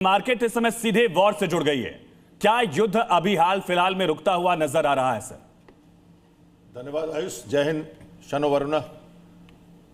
Market इस समय सीधे वॉर से जुड़ गई है। क्या युद्ध अभी हाल फिलहाल में रुकता हुआ नजर आ रहा है सर? धन्यवाद आयुष। जय हिंद। शनो वरुणा।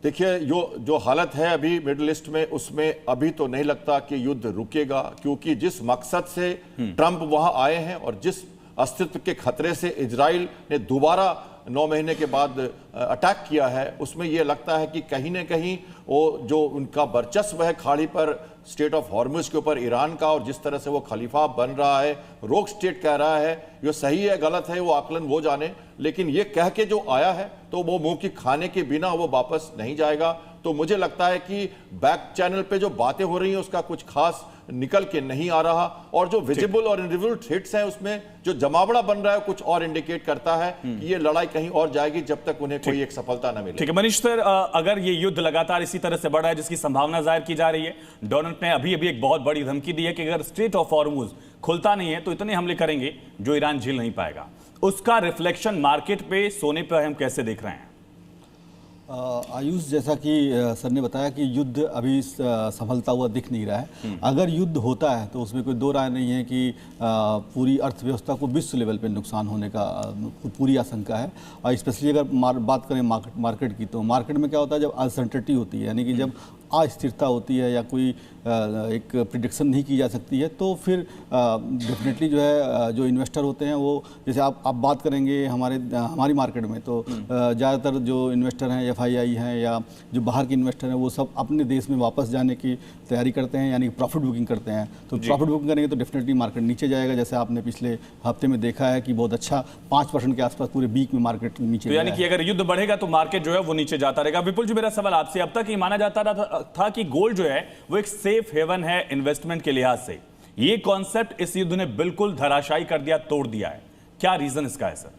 देखिए, जो हालत है अभी मिडिल ईस्ट में, उसमें अभी तो नहीं लगता कि युद्ध रुकेगा, क्योंकि जिस मकसद से ट्रंप वहां आए हैं और जिस अस्तित्व के खतरे से इजराइल ने दोबारा 9 महीने के बाद अटैक किया है, उसमें यह लगता है कि कहीं ना कहीं वो जो उनका वर्चस्व है खाड़ी पर, स्टेट ऑफ हॉर्मुज के ऊपर ईरान का, और जिस तरह से वो खलीफा बन रहा है, रोक स्टेट कह रहा है, ये सही है गलत है वो आकलन वो जाने, लेकिन ये कह के जो आया है तो वो मुंह की खाने के बिना वो वापस नहीं जाएगा। तो मुझे लगता है कि बैक चैनल पे जो बातें हो रही हैं उसका कुछ खास निकल के नहीं आ रहा, और जो विजिबल और इनविजिबल थ्रेट्स हैं उसमें जो जमावड़ा बन रहा है कुछ और इंडिकेट करता है कि ये लड़ाई कहीं और जाएगी जब तक उन्हें कोई एक सफलता न मिले। ठीक है मनीष सर, अगर ये युद्ध लगातार इसी तरह से बढ़ रहा है जिसकी संभावना जाहिर की जा रही है, डोनाल्ड ने अभी एक बहुत बड़ी धमकी दी है कि अगर स्ट्रेट ऑफ हॉर्मुज खुलता नहीं है तो इतने हमले करेंगे जो ईरान झेल नहीं पाएगा। उसका रिफ्लेक्शन मार्केट पे, सोने पे हम कैसे देख रहे हैं? आयुष, जैसा कि सर ने बताया कि युद्ध अभी सफलता हुआ दिख नहीं रहा है। अगर युद्ध होता है तो उसमें कोई दो राय नहीं है कि पूरी अर्थव्यवस्था को विश्व लेवल पे नुकसान होने का पूरी आशंका है। और स्पेशली अगर बात करें मार्केट की, तो मार्केट में क्या होता है जब अनसर्टेनिटी होती है, यानी कि जब अस्थिरता होती है या कोई एक प्रिडिक्शन नहीं की जा सकती है, तो फिर डेफिनेटली जो है जो इन्वेस्टर होते हैं वो, जैसे आप बात करेंगे हमारी मार्केट में, तो ज़्यादातर जो इन्वेस्टर हैं FII हैं या जो बाहर के इन्वेस्टर हैं वो सब अपने देश में वापस जाने की तैयारी करते हैं, यानी प्रॉफिट बुकिंग करते हैं। तो प्रॉफिट बुकिंग करेंगे तो डेफिनेटली मार्केट नीचे जाएगा, जैसे आपने पिछले हफ्ते में देखा है कि बहुत अच्छा 5% के आसपास पूरे वीक में मार्केट नीचे। तो यानी कि अगर युद्ध बढ़ेगा तो मार्केट जो है वो नीचे जाता रहेगा। विपुल जी, मेरा सवाल आपसे, अब तक ये माना जाता था कि गोल्ड जो है वो एक सेफ हेवन है इन्वेस्टमेंट के लिहाज से, ये कॉन्सेप्ट इस युद्ध ने बिल्कुल धराशायी कर दिया, तोड़ दिया है। क्या रीजन इसका है सर?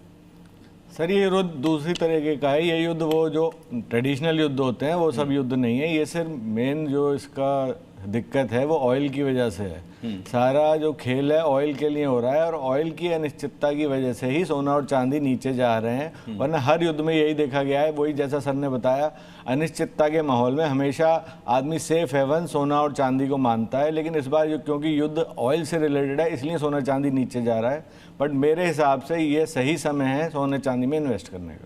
सर, ये युद्ध दूसरी तरीके का है। ये युद्ध वो जो ट्रेडिशनल युद्ध होते हैं वो सब युद्ध नहीं है। ये सिर्फ मेन जो इसका दिक्कत है वो ऑयल की वजह से है। सारा जो खेल है ऑयल के लिए हो रहा है, और ऑयल की अनिश्चितता की वजह से ही सोना और चांदी नीचे जा रहे हैं। वरना हर युद्ध में यही देखा गया है, वही जैसा सर ने बताया, अनिश्चितता के माहौल में हमेशा आदमी सेफ हेवन सोना और चांदी को मानता है। लेकिन इस बार क्योंकि युद्ध ऑयल से रिलेटेड है, इसलिए सोना चांदी नीचे जा रहा है। बट मेरे हिसाब से ये सही समय है सोने चांदी में इन्वेस्ट करने का।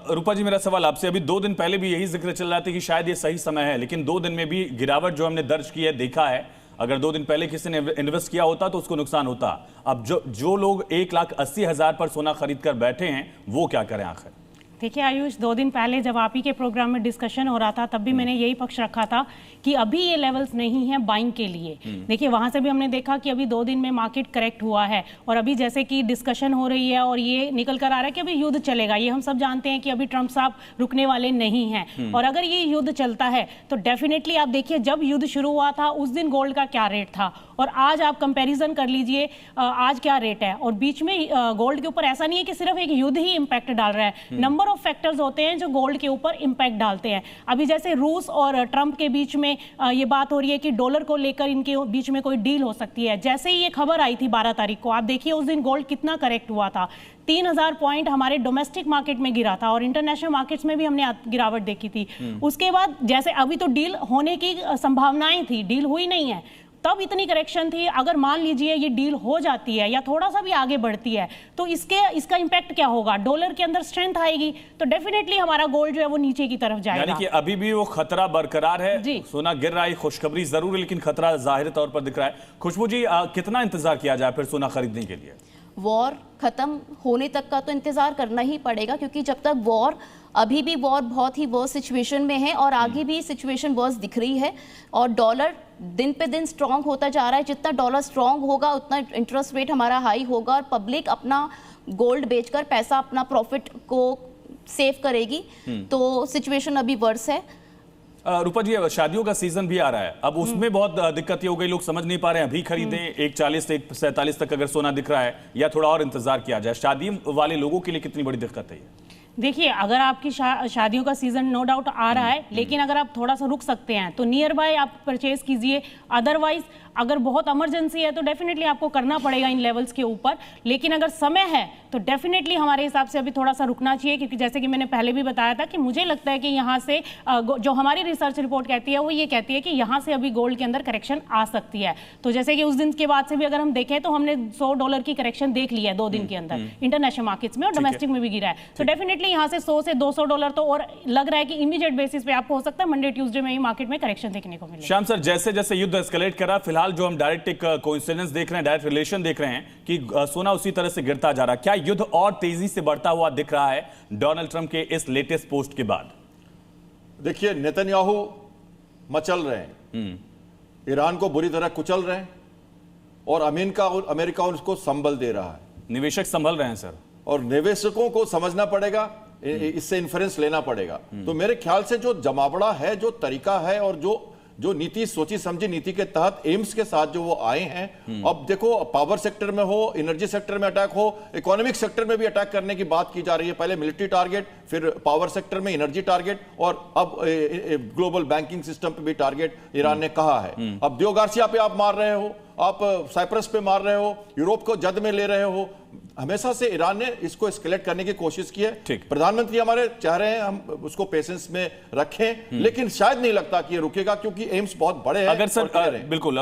रूपा जी, मेरा सवाल आपसे, अभी 2 दिन पहले भी यही जिक्र चल रहा था कि शायद ये सही समय है, लेकिन 2 दिन में भी गिरावट जो हमने दर्ज की है, देखा है, अगर 2 दिन पहले किसी ने इन्वेस्ट किया होता तो उसको नुकसान होता। अब जो लोग 1,80,000 पर सोना खरीद कर बैठे हैं वो क्या करें आखिर? देखिए आयुष, 2 दिन पहले जब आप ही के प्रोग्राम में डिस्कशन हो रहा था तब भी मैंने यही पक्ष रखा था कि अभी ये लेवल्स नहीं हैं बाइंग के लिए। देखिए वहां से भी हमने देखा कि अभी 2 दिन में मार्केट करेक्ट हुआ है, और अभी जैसे कि डिस्कशन हो रही है और ये निकल कर आ रहा है कि अभी युद्ध चलेगा। ये हम सब जानते हैं कि अभी ट्रंप साहब रुकने वाले नहीं हैं, और अगर ये युद्ध चलता है तो डेफिनेटली आप देखिए जब युद्ध शुरू हुआ था उस दिन गोल्ड का क्या रेट था और आज आप कंपेरिजन कर लीजिए आज क्या रेट है। और बीच में गोल्ड के ऊपर ऐसा नहीं है कि सिर्फ एक युद्ध ही इंपैक्ट डाल रहा है, नंबर ऑफ फैक्टर्स होते हैं जो गोल्ड के ऊपर इंपैक्ट डालते हैं। अभी जैसे रूस और ट्रंप के बीच में ये बात हो रही है कि डॉलर को लेकर इनके बीच में कोई डील हो सकती है। जैसे ही ये खबर आई थी 12 तारीख को, आप देखिए उस दिन गोल्ड कितना करेक्ट हुआ था। 3000 पॉइंट हमारे डोमेस्टिक मार्केट में गिरा था और इंटरनेशनल मार्केट्स में भी हमने गिरावट देखी थी। उसके बाद जैसे अभी तो डील होने की संभावनाएं थी, डील हुई नहीं है, तब इतनी करेक्शन थी। अगर मान लीजिए ये डील हो जाती है या थोड़ा सा भी आगे बढ़ती है तो इसका इंपैक्ट क्या होगा? डॉलर के अंदर स्ट्रेंथ आएगी तो डेफिनेटली हमारा गोल्ड जो है वो नीचे की तरफ जाएगा। यानी कि अभी भी वो खतरा बरकरार है। सोना गिर रहा है, खुशखबरी जरूर है, लेकिन खतरा जाहिर तौर पर दिख रहा है। खुशबू जी, कितना इंतजार किया जाए फिर सोना खरीदने के लिए? वॉर खत्म होने तक का तो इंतजार करना ही पड़ेगा, क्योंकि जब तक अभी भी वॉर बहुत ही वर्स्ट सिचुएशन में है और आगे भी सिचुएशन वर्स्ट दिख रही है, और डॉलर दिन पे दिन स्ट्रांग होता जा रहा है। जितना डॉलर स्ट्रांग होगा उतना इंटरेस्ट रेट हमारा हाई होगा और पब्लिक अपना गोल्ड बेचकर पैसा, अपना प्रॉफिट को सेव करेगी। तो सिचुएशन अभी वर्स है। रूपा जी, शादियों का सीजन भी आ रहा है, अब उसमें बहुत दिक्कत हो गई, लोग समझ नहीं पा रहे हैं अभी खरीदें 1,40 से 1,47 तक अगर सोना दिख रहा है या थोड़ा और इंतजार किया जाए। शादी वाले लोगों के लिए कितनी बड़ी दिक्कत है ये? देखिए अगर आपकी शादियों का सीजन नो डाउट आ रहा है, लेकिन अगर आप थोड़ा सा रुक सकते हैं तो नियर बाय आप परचेज कीजिए। अदरवाइज अगर बहुत इमरजेंसी है तो डेफिनेटली आपको करना पड़ेगा इन लेवल्स के ऊपर, लेकिन अगर समय है तो डेफिनेटली हमारे हिसाब से अभी थोड़ा सा रुकना चाहिए, क्योंकि जैसे कि मैंने पहले भी बताया था कि मुझे लगता है कि यहाँ से जो हमारी रिसर्च रिपोर्ट कहती है वो ये कहती है कि यहाँ से अभी गोल्ड के अंदर करेक्शन आ सकती है। तो जैसे कि उस दिन के बाद से भी अगर हम देखें तो हमने $100 की करेक्शन देख ली है 2 दिन के अंदर इंटरनेशनल मार्केट्स में, और डोमेस्टिक में भी गिरा है। तो डेफिनेटली यहाँ से $100 से $200 तो और लग रहा है कि इमीडिएट बेसिस पे आपको हो सकता है मंडे ट्यूसडे में ही मार्केट में करेक्शन देखने को मिले। श्याम सर, जैसे जैसे युद्ध एस्केलेट कर रहा है, फिलहाल जो हम डायरेक्ट एक कोइंसिडेंस देख रहे हैं, डायरेक्ट रिलेशन देख रहे हैं कि सोना उसी तरह से गिरता जा रहा है। क्या युद्ध और तेजी से बढ़ता हुआ दिख रहा है डोनाल्ड ट्रंप के इस लेटेस्ट पोस्ट के बाद? देखिए, नेतन्याहू मचल रहे हैं, ईरान को बुरी तरह कुचल रहे हैं, और अमेरिका उसको संबल दे रहा है। निवेशक संभल रहे हैं सर, और निवेशकों को समझना पड़ेगा, इससे इन्फ्लुएंस लेना पड़ेगा। तो मेरे ख्याल से जो जमावड़ा है, जो तरीका है, और जो नीति सोची समझी नीति के तहत एम्स के साथ जो वो आए हैं, अब देखो पावर सेक्टर में हो, एनर्जी सेक्टर में अटैक हो, इकोनॉमिक सेक्टर में भी अटैक करने की बात की जा रही है। पहले मिलिट्री टारगेट, फिर पावर सेक्टर में एनर्जी टारगेट, और अब ग्लोबल बैंकिंग सिस्टम पे भी टारगेट ईरान ने कहा है। अब दियो गार्सिया पे आप मार रहे हो, आप साइप्रस पे मार रहे हो, यूरोप को जद में ले रहे हो। हमेशा से ईरान ने इसको एस्केलेट करने की कोशिश की है। प्रधानमंत्री हमारे चाह रहे हैं हम उसको पेशेंस में रखें, लेकिन शायद नहीं लगता कि ये रुकेगा, क्योंकि एम्स बहुत बड़े हैं। अगर सर बिल्कुल